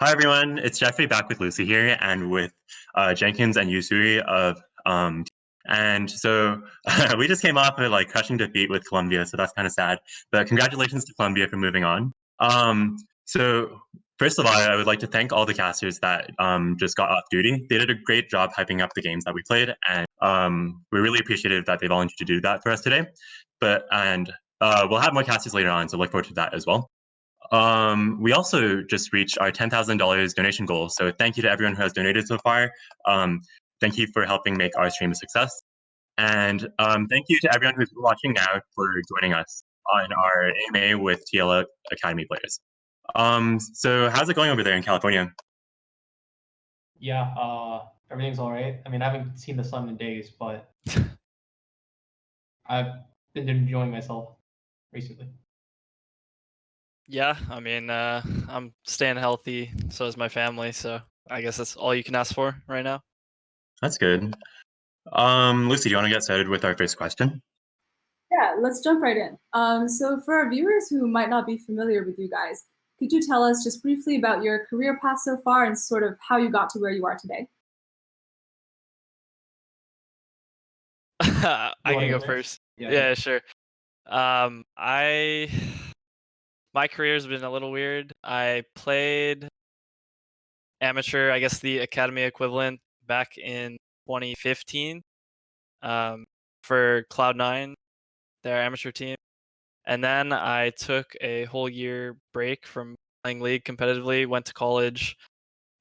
Hi everyone, it's Jeffrey back with Lucy here and with Jenkins and Yusui of and so we just came off of like crushing defeat with Colombia, so that's kind of sad. But congratulations to Colombia for moving on. So first of all, I would like to thank all the casters that just got off duty. They did a great job hyping up the games that we played, and we really appreciated that they volunteered to do that for us today. We'll have more casters later on, so look forward to that as well. We also just reached our $10,000 donation goal. So thank you to everyone who has donated so far. Thank you for helping make our stream a success. And thank you to everyone who's watching now for joining us on our AMA with TL Academy players. So how's it going over there in California? Yeah, everything's all right. I mean, I haven't seen the sun in days, but I've been enjoying myself recently. Yeah, I mean, I'm staying healthy, so is my family, so I guess that's all you can ask for right now. That's good. Lucy, do you want to get started with our first question? Yeah, let's jump right in. So for our viewers who might not be familiar with you guys, could you tell us just briefly about your career path so far and sort of how you got to where you are today? I can go first. Yeah, sure. My career's been a little weird. I played amateur, I guess the academy equivalent, back in 2015 for Cloud9, their amateur team. And then I took a whole year break from playing League competitively, went to college,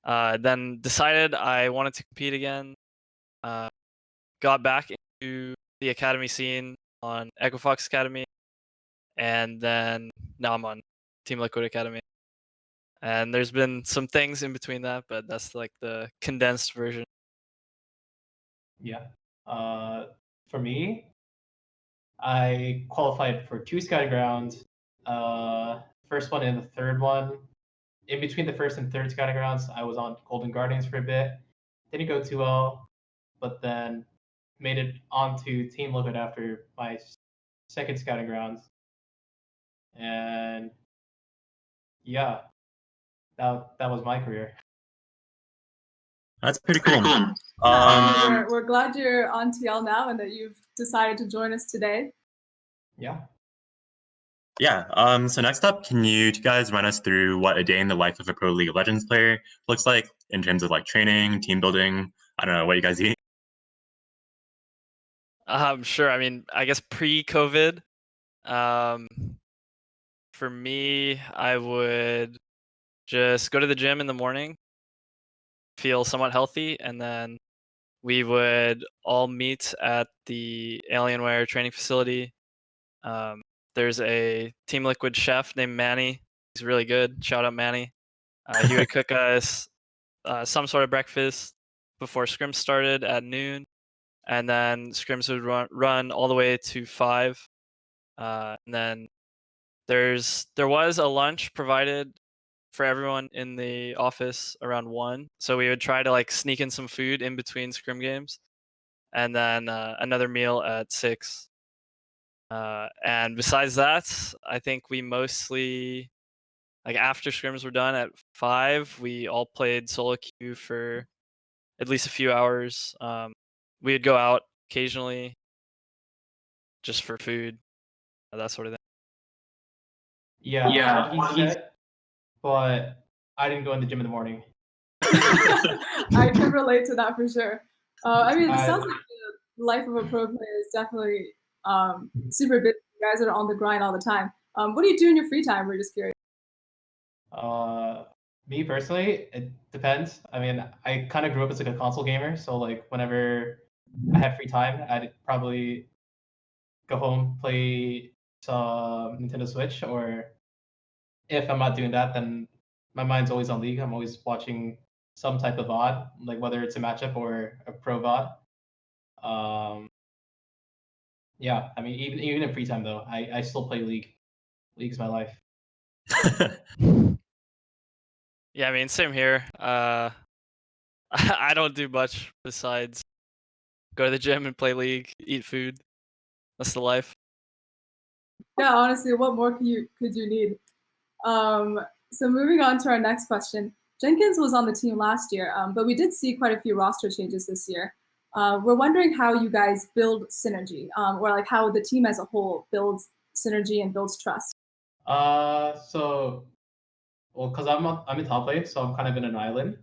then decided I wanted to compete again, got back into the academy scene on Equifox Academy, and then now I'm on Team Liquid Academy. And there's been some things in between that, but that's like the condensed version. Yeah. For me, I qualified for 2 scouting grounds. First one and the third one. In between the first and third scouting grounds, I was on Golden Guardians for a bit. Didn't go too well, but then made it onto Team Liquid after my second scouting grounds. And yeah, that was my career. That's pretty cool. We're glad you're on TL now and that you've decided to join us today. Yeah. Yeah. So next up, can you guys run us through what a day in the life of a pro League of Legends player looks like in terms of like training, team building? I don't know what you guys eat. Sure. I mean, I guess pre-COVID, for me, I would just go to the gym in the morning, feel somewhat healthy, and then we would all meet at the Alienware training facility. There's a Team Liquid chef named Manny. He's really good. Shout out Manny. He would cook us some sort of breakfast before scrims started at noon, and then scrims would run all the way to 5. And then there was a lunch provided for everyone in the office around 1. So we would try to like sneak in some food in between scrim games, and then another meal at 6. And besides that, I think we mostly, like after scrims were done at 5, we all played solo queue for at least a few hours. We would go out occasionally just for food, that sort of thing. Yeah, but I didn't go in the gym in the morning. I can relate to that for sure. I mean, it sounds like the life of a pro player is definitely super busy. You guys are on the grind all the time. What do you do in your free time? We're just curious. Me personally, it depends. I mean, I kind of grew up as like a console gamer, so like whenever I had free time, I'd probably go home, play some Nintendo Switch, or if I'm not doing that, then my mind's always on League. I'm always watching some type of VOD, like whether it's a matchup or a pro VOD. Yeah, I mean, even in free time though, I still play League. League's my life. Yeah, I mean, same here. I don't do much besides go to the gym and play League, eat food. That's the life. Yeah, honestly, what more could you need? So moving on to our next question. Jenkins was on the team last year, but we did see quite a few roster changes this year. We're wondering how you guys build synergy, or like how the team as a whole builds synergy and builds trust. Well, because I'm in top lane, so I'm kind of in an island.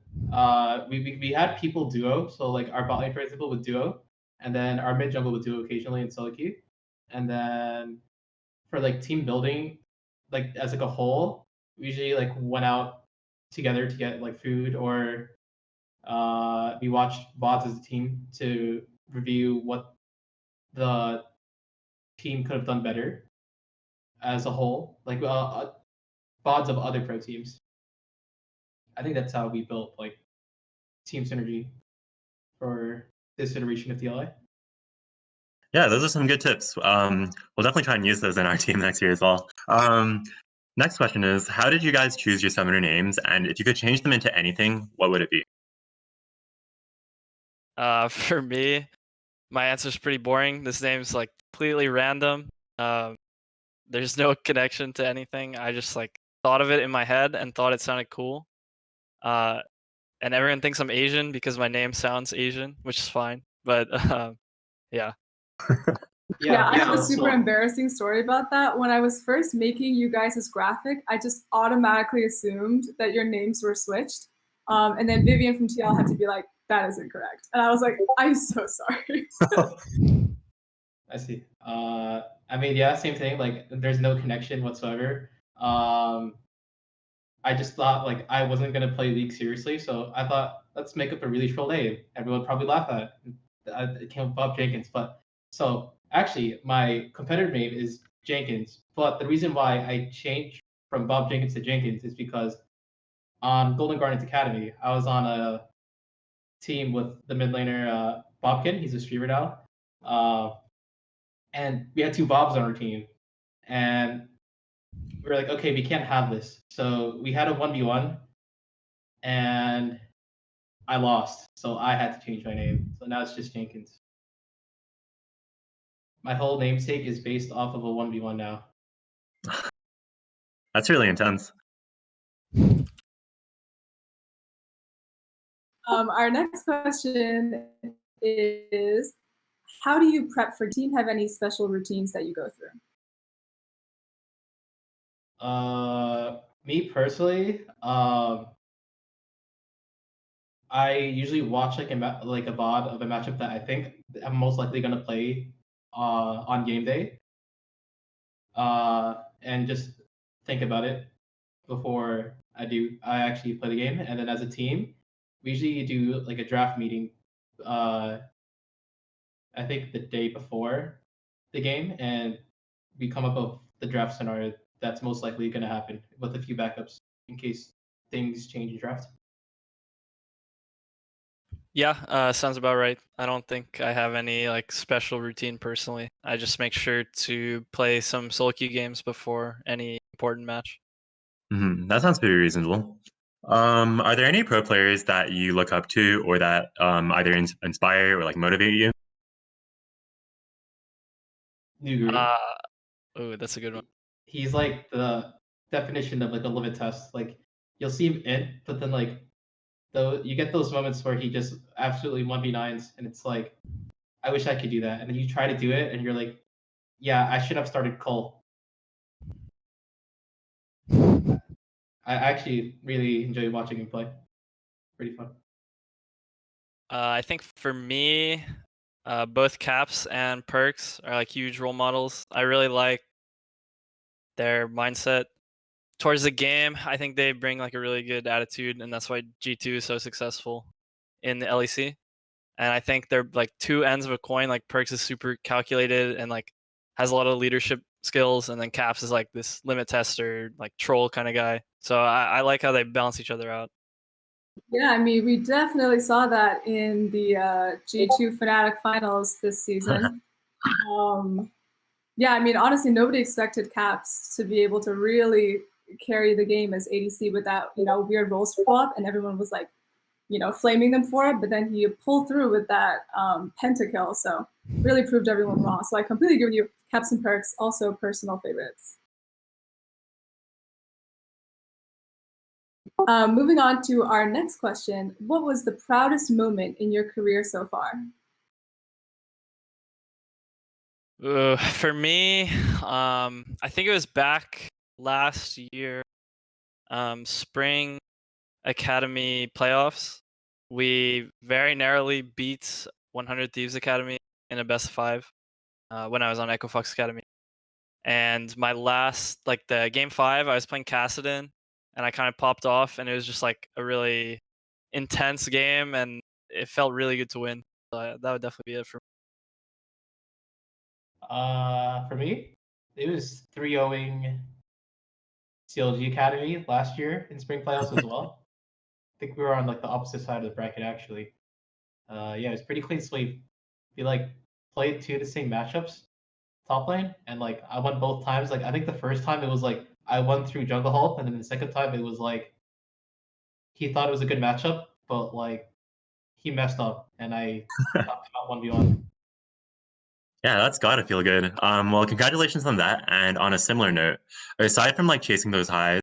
We had people duo, so like our bot lane, for example, would duo, and then our mid jungle would duo occasionally in solo queue, and then for like team building, like as like a whole, we usually like went out together to get like food, or we watched VODs as a team to review what the team could have done better as a whole, like VODs of other pro teams. I think that's how we built like team synergy for this iteration of DLA. Yeah, those are some good tips. We'll definitely try and use those in our team next year as well. Next question is, how did you guys choose your summoner names? And if you could change them into anything, what would it be? For me, my answer is pretty boring. This name's like completely random. There's no connection to anything. I just like thought of it in my head and thought it sounded cool. And everyone thinks I'm Asian because my name sounds Asian, which is fine. But yeah. Yeah, I have a super embarrassing story about that. When I was first making you guys' graphic, I just automatically assumed that your names were switched. And then Vivian from TL had to be like, that is incorrect. And I was like, I'm so sorry. I see. I mean, yeah, same thing. Like, there's no connection whatsoever. I just thought like I wasn't gonna play League seriously, so I thought let's make up a really troll name. Everyone would probably laugh at it. It came with Bob Jenkins, but so actually my competitor name is Jenkins. But the reason why I changed from Bob Jenkins to Jenkins is because on Golden Gardens Academy, I was on a team with the mid laner Bobkin. He's a streamer now, and we had two Bobs on our team, and we were like, okay, we can't have this. So we had a 1v1, and I lost. So I had to change my name. So now it's just Jenkins. My whole namesake is based off of a 1v1 now. That's really intense. Our next question is, how do you prep for team? Have any special routines that you go through? Me personally, I usually watch like a VOD of a matchup that I think I'm most likely gonna play on game day, and just think about it before I actually play the game. And then as a team, we usually do like a draft meeting. I think the day before the game, and we come up with the draft scenario that's most likely going to happen with a few backups in case things change in draft. Yeah, sounds about right. I don't think I have any like special routine personally. I just make sure to play some solo queue games before any important match. That sounds pretty reasonable. Are there any pro players that you look up to or that either inspire or like motivate you? Oh, that's a good one. He's like the definition of like a limit test. Like you'll see him in, but then like though you get those moments where he just absolutely 1v9s, and it's like, I wish I could do that. And then you try to do it, and you're like, yeah, I should have started Cole. I actually really enjoy watching him play. Pretty fun. I think for me, both Caps and Perks are like huge role models. I really like their mindset towards the game. I think they bring like a really good attitude, and that's why G2 is so successful in the LEC. And I think they're like two ends of a coin. Like Perks is super calculated and like has a lot of leadership skills, and then Caps is like this limit tester, like troll kind of guy. So I like how they balance each other out. Yeah, I mean, we definitely saw that in the G2 Fnatic finals this season. Yeah, I mean, honestly, nobody expected Caps to be able to really carry the game as ADC with that, weird role swap, and everyone was like, flaming them for it. But then he pulled through with that pentakill, so really proved everyone wrong. So I completely agree with you. Caps and Perks, also personal favorites. Moving on to our next question. What was the proudest moment in your career so far? For me, I think it was back last year, spring academy playoffs. We very narrowly beat 100 Thieves Academy in a best of 5 when I was on Echo Fox Academy. And my last, like the game 5, I was playing Cassidon, and I kind of popped off, and it was just like a really intense game, and it felt really good to win. So that would definitely be it for me. For me, it was 3-0ing CLG Academy last year in spring playoffs as well. I think we were on like the opposite side of the bracket actually. Yeah, it was pretty clean sweep. We like played 2 of the same matchups top lane, and like I won both times. Like I think the first time it was like I won through jungle help, and then the second time it was like he thought it was a good matchup, but like he messed up, and I got 1v1. Yeah, that's gotta feel good. Well, congratulations on that. And on a similar note, aside from like chasing those highs,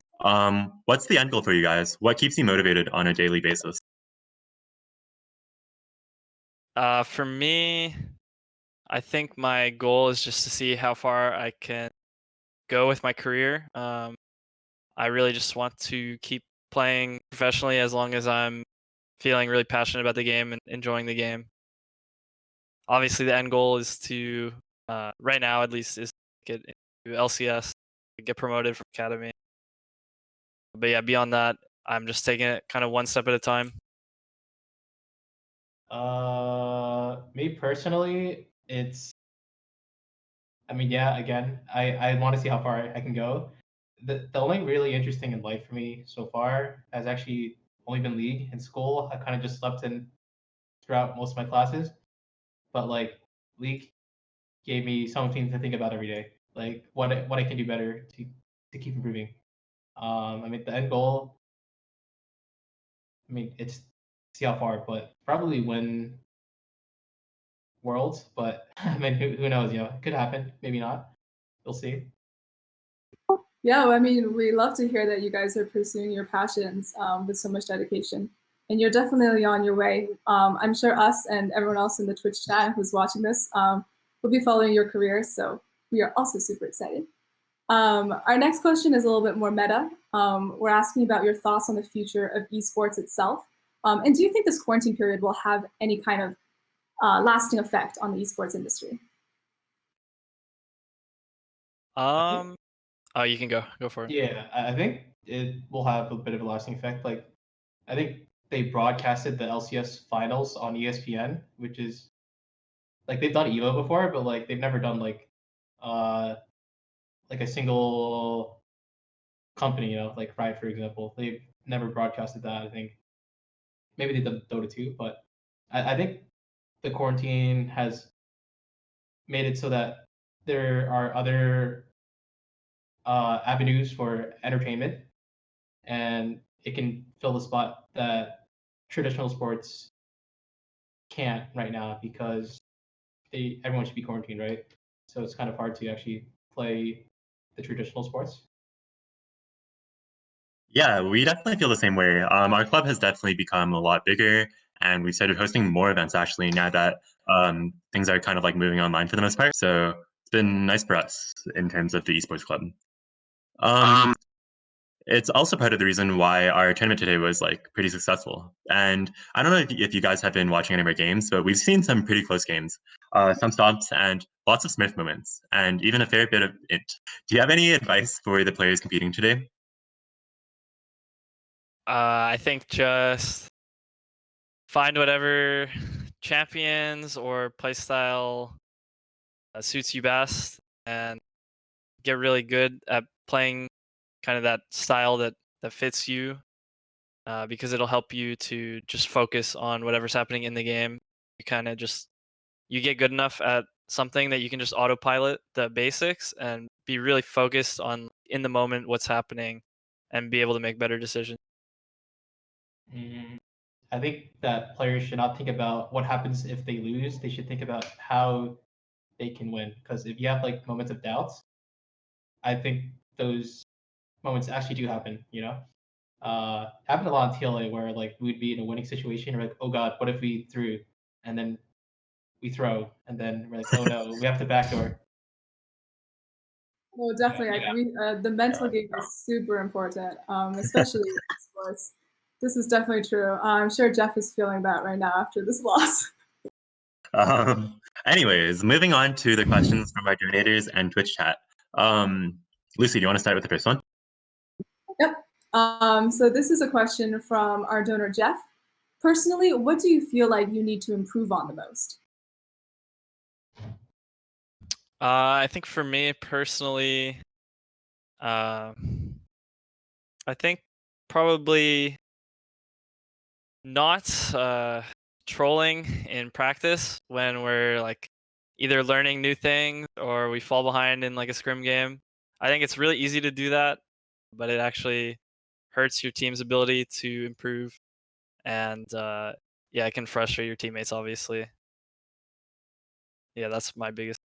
what's the end goal for you guys? What keeps you motivated on a daily basis? For me, I think my goal is just to see how far I can go with my career. I really just want to keep playing professionally as long as I'm feeling really passionate about the game and enjoying the game. Obviously, the end goal is to, right now at least, is to get into LCS, get promoted from academy. But yeah, beyond that, I'm just taking it kind of one step at a time. Me personally, it's. I mean, yeah. Again, I want to see how far I can go. The only really interesting in life for me so far has actually only been League. In school, I kind of just slept in throughout most of my classes, but like League gave me something to think about every day, like what I can do better to keep improving. I mean, the end goal. I mean, it's see how far, but probably win Worlds. But I mean, who knows? You know, it could happen. Maybe not. We'll see. Yeah, well, I mean, we love to hear that you guys are pursuing your passions with so much dedication. And you're definitely on your way. I'm sure us and everyone else in the Twitch chat who's watching this will be following your career. So we are also super excited. Our next question is a little bit more meta. We're asking about your thoughts on the future of esports itself. And do you think this quarantine period will have any kind of lasting effect on the esports industry? Oh, you can go for it. Yeah, I think it will have a bit of a lasting effect. Like, I think they broadcasted the LCS finals on ESPN, which is like they've done Evo before, but like they've never done uh like a single company, you know, like Riot for example. They've never broadcasted that. I think maybe they did Dota 2, but I think the quarantine has made it so that there are other avenues for entertainment, and it can fill the spot that traditional sports can't right now because everyone should be quarantined, right? So it's kind of hard to actually play the traditional sports. Yeah, we definitely feel the same way. Our club has definitely become a lot bigger, and we started hosting more events actually now that things are kind of like moving online for the most part. So it's been nice for us in terms of the esports club. It's also part of the reason why our tournament today was like pretty successful. And I don't know if you guys have been watching any of our games, but we've seen some pretty close games, some stops, and lots of Smith moments, and even a fair bit of int. Do you have any advice for the players competing today? I think just find whatever champions or playstyle suits you best, and get really good at playing kind of that style that fits you, because it'll help you to just focus on whatever's happening in the game. You kind of just you get good enough at something that you can just autopilot the basics and be really focused on in the moment what's happening and be able to make better decisions. Mm, I think that players should not think about what happens if they lose. They should think about how they can win. Because if you have like moments of doubts, I think those moments actually do happen. You know, happened a lot in TLA where like we'd be in a winning situation, we're like, oh god, what if we threw, and then we throw, and then we're like, oh no, we have to backdoor. No, definitely. I agree. The mental game is super important, especially in sports. This is definitely true. I'm sure Jeff is feeling that right now after this loss. Anyways, moving on to the questions from our donators and Twitch chat. Lucy, do you want to start with the first one? Yep. So this is a question from our donor, Jeff. Personally, what do you feel like you need to improve on the most? I think for me personally, I think probably not trolling in practice when we're like either learning new things or we fall behind in like a scrim game. I think it's really easy to do that, but it actually hurts your team's ability to improve, and yeah, it can frustrate your teammates. Obviously, yeah, that's my biggest.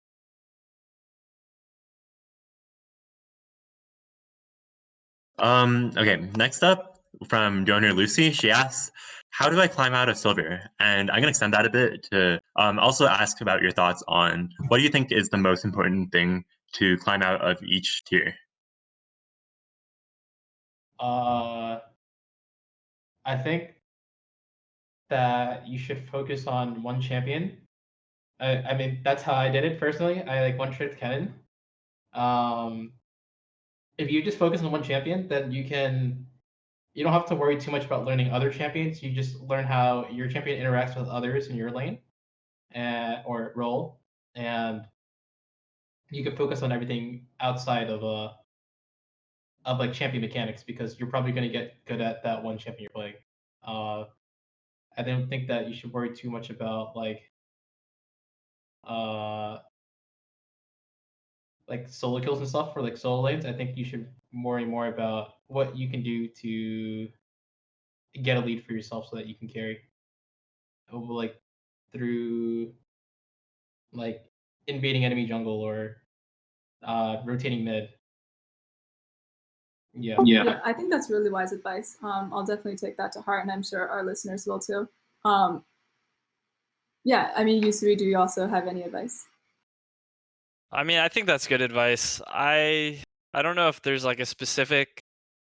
Okay, next up from donor Lucy, she asks, how do I climb out of silver? And I'm going to extend that a bit to also ask about your thoughts on what do you think is the most important thing to climb out of each tier? I think that you should focus on one champion. I mean, that's how I did it personally. I like one-tricked Kenan. If you just focus on one champion, then you don't have to worry too much about learning other champions. You just learn how your champion interacts with others in your lane, or role, and you can focus on everything outside of like champion mechanics because you're probably going to get good at that one champion you're playing. I don't think that you should worry too much about uh like solo kills and stuff for like solo lanes. I think you should worry more about what you can do to get a lead for yourself so that you can carry like through like invading enemy jungle or rotating mid. Yeah. Yeah, I think that's really wise advice. I'll definitely take that to heart, and I'm sure our listeners will too. Yeah, I mean, Yusui, do you also have any advice? I mean, I think that's good advice. I don't know if there's like a specific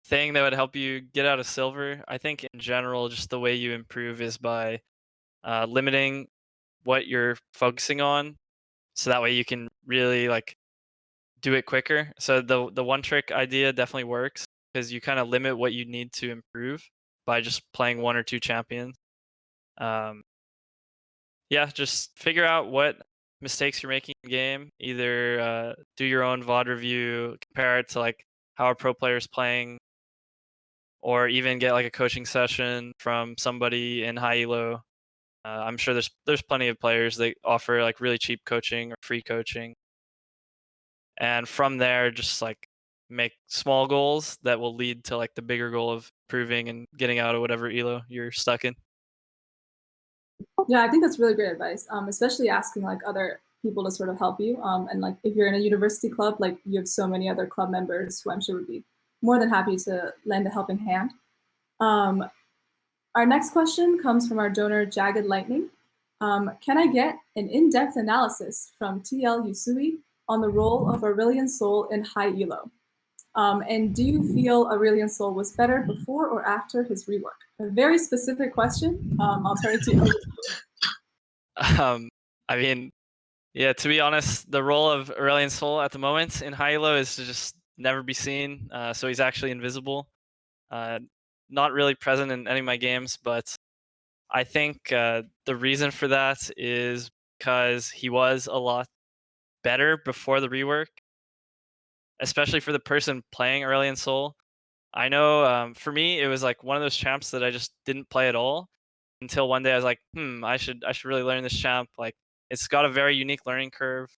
thing that would help you get out of silver. I think in general, just the way you improve is by limiting what you're focusing on, so that way you can really like do it quicker. So the one trick idea definitely works because you kind of limit what you need to improve by just playing one or two champions. Um, yeah, just figure out what mistakes you're making in game. Either do your own VOD review, compare it to like how a pro player is playing, or even get like a coaching session from somebody in high elo. I'm sure there's plenty of players that offer like really cheap coaching or free coaching, and from there just like make small goals that will lead to like the bigger goal of improving and getting out of whatever elo you're stuck in. Yeah, I think that's really great advice, especially asking like other people to sort of help you. And like if you're in a university club, like you have so many other club members who I'm sure would be more than happy to lend a helping hand. Our next question comes from our donor, Jagged Lightning. Can I get an in-depth analysis from TL Yusui on the role of Aurelion Sol in high elo? And do you feel Aurelion Sol was better before or after his rework? A very specific question. I'll turn it to you. I mean, yeah, to be honest, the role of Aurelion Sol at the moment in high elo is to just never be seen. So he's actually invisible. Not really present in any of my games, but I think the reason for that is because he was a lot better before the rework, especially for the person playing Aurelion Sol. I know for me, it was like one of those champs that I just didn't play at all until one day I was like, I should really learn this champ. Like, it's got a very unique learning curve.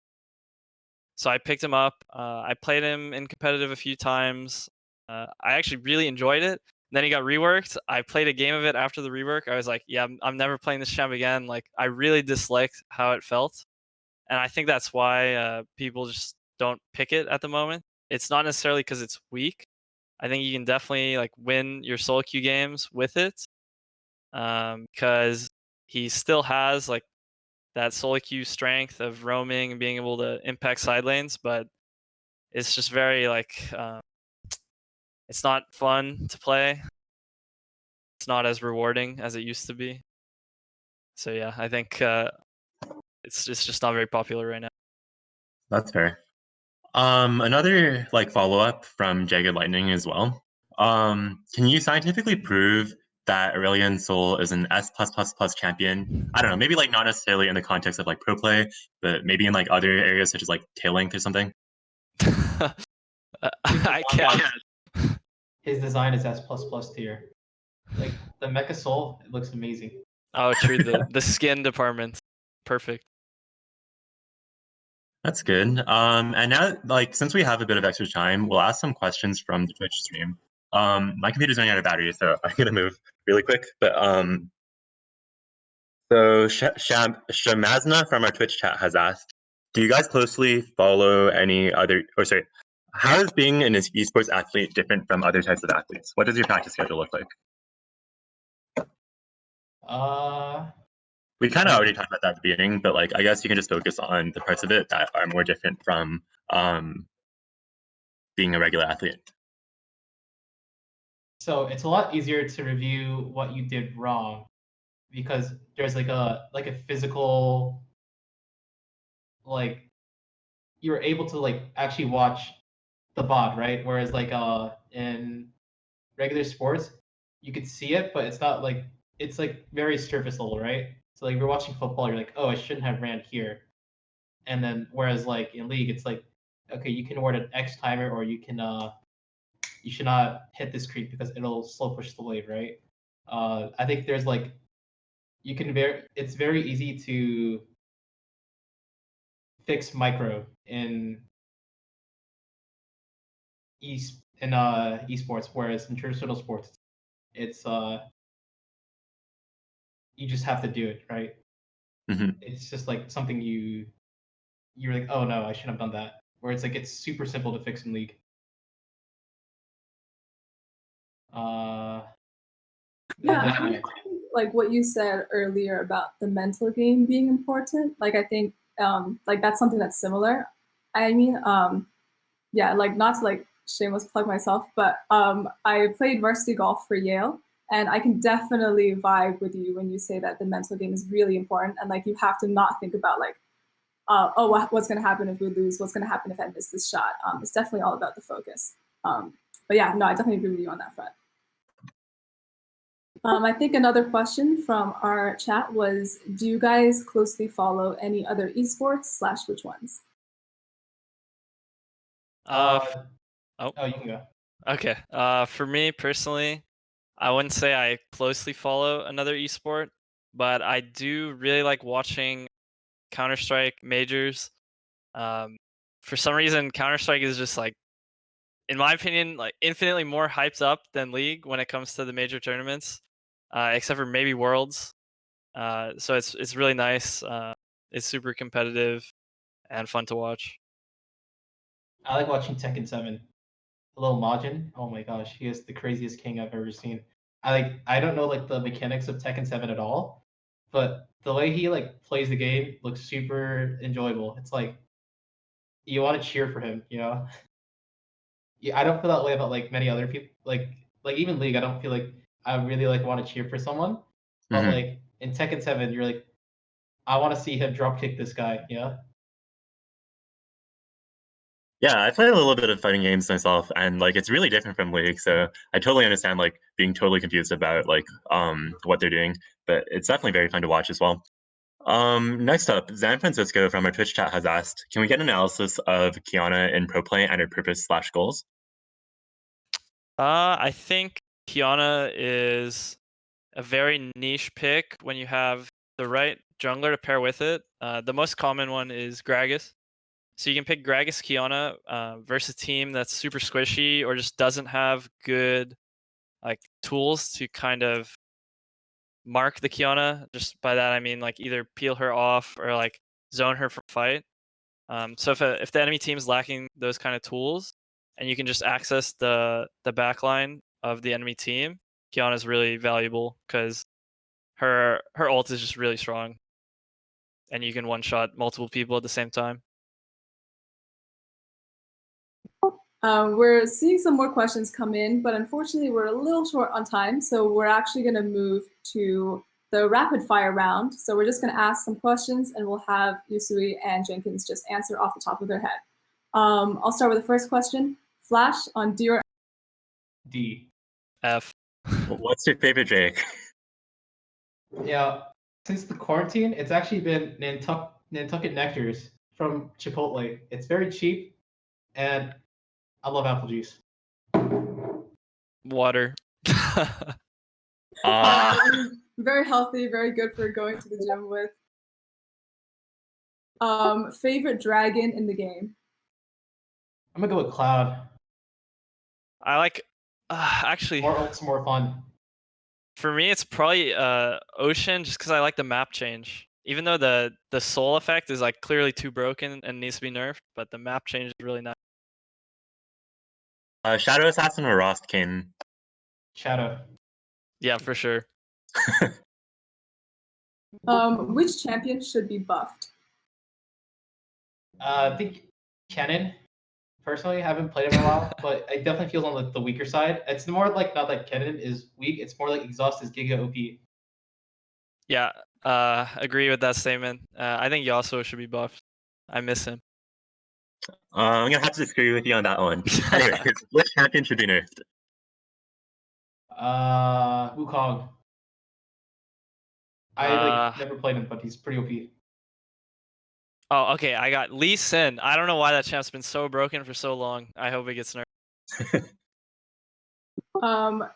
So I picked him up. I played him in competitive a few times. I actually really enjoyed it. Then he got reworked. I played a game of it after the rework. I was like, yeah, I'm never playing this champ again. Like, I really disliked how it felt. And I think that's why people just don't pick it at the moment. It's not necessarily because it's weak. I think you can definitely like win your solo queue games with it, because he still has like that solo queue strength of roaming and being able to impact side lanes, but it's just very like it's not fun to play. It's not as rewarding as it used to be. So yeah, I think it's just not very popular right now. That's fair. Another like follow-up from Jagged Lightning as well. Can you scientifically prove that Aurelion Sol is an S plus plus plus champion? I don't know, maybe like not necessarily in the context of like pro play, but maybe in like other areas such as like tail length or something. I can't. His design is S plus plus tier. Like the Mecha Soul, it looks amazing. Oh, true. The skin department, perfect. That's good. And now, like, since we have a bit of extra time, we'll ask some questions from the Twitch stream. My computer's running out of battery, so I'm gonna move really quick. But so Shamazna from our Twitch chat has asked, do you guys closely follow any other, or sorry, how is being an esports athlete different from other types of athletes? What does your practice schedule look like? We kind of already talked about that at the beginning, but like I guess you can just focus on the parts of it that are more different from being a regular athlete. So it's a lot easier to review what you did wrong because there's like a physical, like you're able to like actually watch the bot, right? Whereas like in regular sports, you could see it, but it's not like it's like very surface level, right? So like if you're watching football, you're like, oh, I shouldn't have ran here. And then whereas like in league, it's like, okay, you can award an X timer or you can you should not hit this creep because it'll slow push the wave, right? I think there's like you can it's very easy to fix micro in esports, whereas in traditional sports, it's you just have to do it, right? Mm-hmm. It's just like something you're like, oh no, I shouldn't have done that. Where it's like it's super simple to fix in league. Yeah, I think, like what you said earlier about the mental game being important. Like I think like that's something that's similar. I mean, yeah, like not to like shameless plug myself, but I played varsity golf for Yale, and I can definitely vibe with you when you say that the mental game is really important, and like you have to not think about like, oh, what's going to happen if we lose? What's going to happen if I miss this shot? It's definitely all about the focus. But yeah, no, I definitely agree with you on that front. I think another question from our chat was, do you guys closely follow any other esports / which ones? Oh, you can go. Okay. For me personally, I wouldn't say I closely follow another esport, but I do really like watching Counter-Strike majors. For some reason, Counter-Strike is just like, in my opinion, like infinitely more hyped up than League when it comes to the major tournaments, except for maybe Worlds. So it's really nice. It's super competitive and fun to watch. I like watching Tekken 7. A little Majin. Oh my gosh, he is the craziest king I've ever seen. I don't know like the mechanics of Tekken 7 at all, but the way he like plays the game looks super enjoyable. It's like you want to cheer for him, you know? Yeah, I don't feel that way about like many other people. Like even League, I don't feel like I really like want to cheer for someone. But Mm-hmm. like in Tekken 7, you're like, I want to see him drop kick this guy, yeah? Yeah, I play a little bit of fighting games myself, and like it's really different from League. So I totally understand like being totally confused about like what they're doing, but it's definitely very fun to watch as well. Next up, Zan Francisco from our Twitch chat has asked, can we get an analysis of Kiana in pro play and her purpose / goals? I think Kiana is a very niche pick when you have the right jungler to pair with it. The most common one is Gragas. So you can pick Gragas Kiana versus a team that's super squishy or just doesn't have good like tools to kind of mark the Kiana. Just by that I mean like either peel her off or like zone her from fight. So if the enemy team is lacking those kind of tools and you can just access the back line of the enemy team, Keanu is really valuable because her ult is just really strong, and you can one shot multiple people at the same time. We're seeing some more questions come in, but unfortunately we're a little short on time, so we're actually going to move to the rapid fire round. So we're just going to ask some questions, and we'll have Yusui and Jenkins just answer off the top of their head. I'll start with the first question. Flash on D or D. F. What's your favorite Drake? Yeah, since the quarantine, it's actually been Nantucket Nectars from Chipotle. It's very cheap, and I love apple juice. Water. Very healthy, very good for going to the gym with. Favorite dragon in the game? I'm gonna go with Cloud. I like actually More ults, more fun. for me it's probably Ocean, just because I like the map change. Even though the soul effect is like clearly too broken and needs to be nerfed, but the map change is really nice. Shadow Assassin or Rostkin? Shadow. Yeah, for sure. Which champion should be buffed? I think Kennen. Personally, I haven't played him in a while, but it definitely feels on the weaker side. It's more like not that Kennen is weak. It's more like Exhaust is Giga OP. Yeah, agree with that statement. I think Yasuo should be buffed. I miss him. I'm gonna have to disagree with you on that one. Anyway, which champion should be nerfed? Wukong. I never played him, but he's pretty OP. Oh, okay. I got Lee Sin. I don't know why that champ's been so broken for so long. I hope it gets nerfed.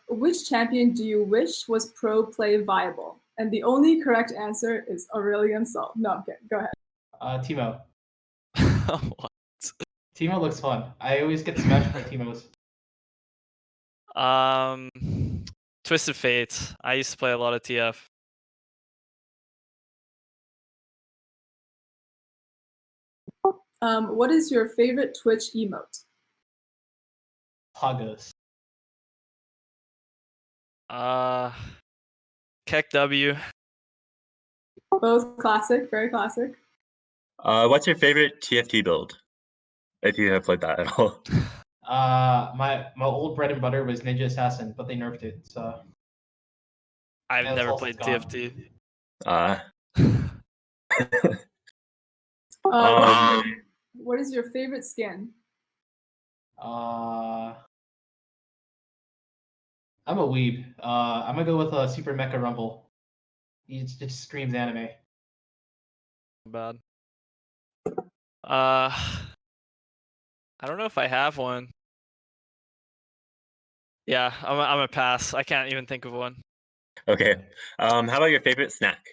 Which champion do you wish was pro play viable? And the only correct answer is Aurelion Sol. No, okay, go ahead. Teemo. What? Teemo looks fun. I always get smashed by Teemos. Twisted Fate. I used to play a lot of TF. What is your favorite Twitch emote? Poggos. Keck W. Both classic, very classic. What's your favorite TFT build? If you have played that at all. My old bread and butter was Ninja Assassin, but they nerfed it, so. I've Yeah, never it's played gone. TFT. What is your favorite skin? I'm a weeb. I'm gonna go with Super Mecha Rumble. He just screams anime. Bad. I don't know if I have one. Yeah, I'm a pass. I can't even think of one. Okay. How about your favorite snack?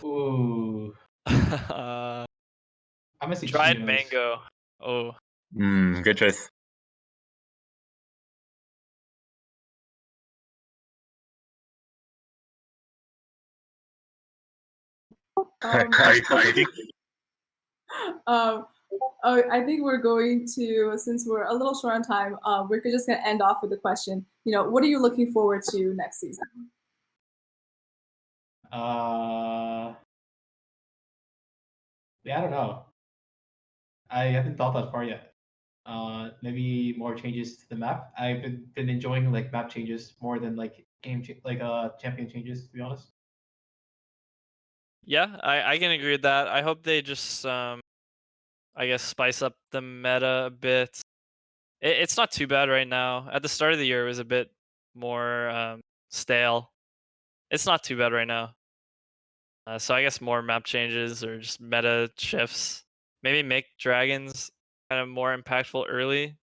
Ooh. I'm gonna say dried Cheetos. mango. Oh. Good choice. Are you still thinking? I think we're going to, since we're a little short on time, we're just going to end off with a question. What are you looking forward to next season? Yeah, I don't know. I haven't thought that far yet. Maybe more changes to the map. I've been enjoying like map changes more than like champion changes, to be honest. Yeah, I can agree with that. I hope they just I guess spice up the meta a bit. It's not too bad right now. At the start of the year, it was a bit more stale. It's not too bad right now. So I guess more map changes or just meta shifts. Maybe make dragons kind of more impactful early.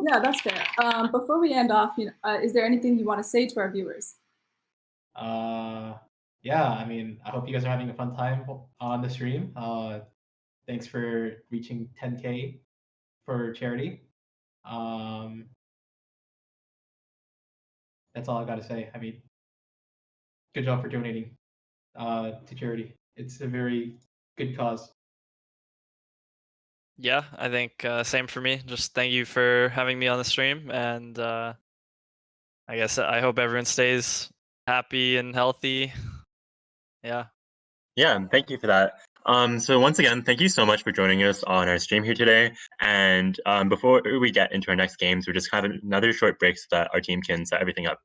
Yeah, that's fair. Before we end off, is there anything you want to say to our viewers? Yeah, I mean, I hope you guys are having a fun time on the stream. Thanks for reaching 10K for charity. That's all I got to say. I mean, good job for donating. to charity. It's a very good cause. Yeah, I think same for me. Just thank you for having me on the stream, and I guess I hope everyone stays happy and healthy. Yeah. Yeah, thank you for that. So once again, thank you so much for joining us on our stream here today. And before we get into our next games, we're just have another short break so that our team can set everything up.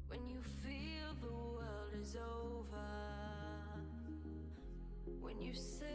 When you feel the world is over, when you say